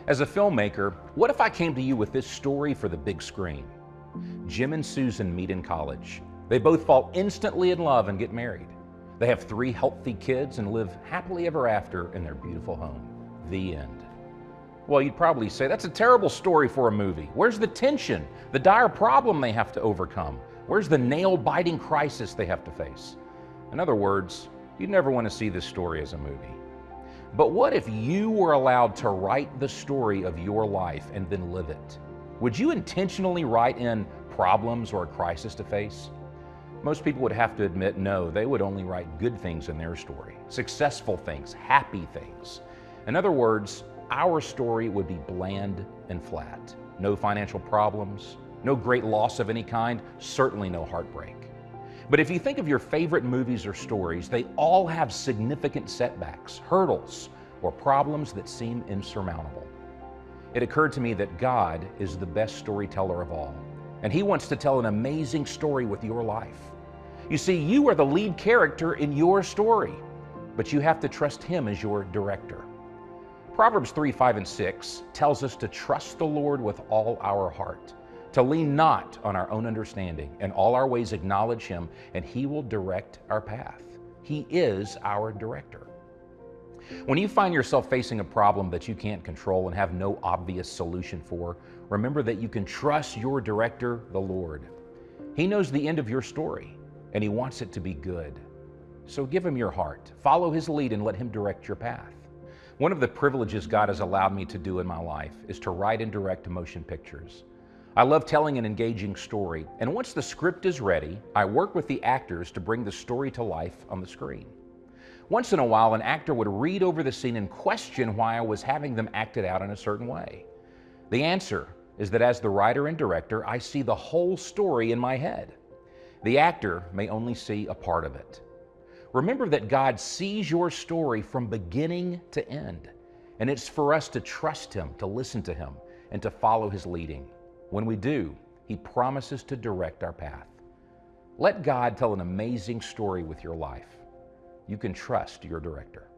As a filmmaker, what if I came to you with this story for the big screen? Jim and Susan meet in college. They both fall instantly in love and get married. They have 3 healthy kids and live happily ever after in their beautiful home. The end. Well, you'd probably say, that's a terrible story for a movie. Where's the tension, the dire problem they have to overcome? Where's the nail-biting crisis they have to face? In other words, you'd never want to see this story as a movie. But what if you were allowed to write the story of your life and then live it? Would you intentionally write in problems or a crisis to face? Most people would have to admit no, they would only write good things in their story, successful things, happy things. In other words, our story would be bland and flat. No financial problems, no great loss of any kind, certainly no heartbreak. But if you think of your favorite movies or stories, they all have significant setbacks, hurdles, or problems that seem insurmountable. It occurred to me that God is the best storyteller of all, and He wants to tell an amazing story with your life. You see, you are the lead character in your story, but you have to trust Him as your director. Proverbs 3, 5, and 6 tells us to trust the Lord with all our heart, to lean not on our own understanding, in all our ways acknowledge Him, and He will direct our path. He is our director. When you find yourself facing a problem that you can't control and have no obvious solution for, remember that you can trust your director, the Lord. He knows the end of your story, and He wants it to be good. So give Him your heart, follow His lead, and let Him direct your path. One of the privileges God has allowed me to do in my life is to write and direct motion pictures. I love telling an engaging story, and once the script is ready, I work with the actors to bring the story to life on the screen. Once in a while, an actor would read over the scene and question why I was having them act it out in a certain way. The answer is that as the writer and director, I see the whole story in my head. The actor may only see a part of it. Remember that God sees your story from beginning to end, and it's for us to trust Him, to listen to Him, and to follow His leading. When we do, He promises to direct our path. Let God tell an amazing story with your life. You can trust your director.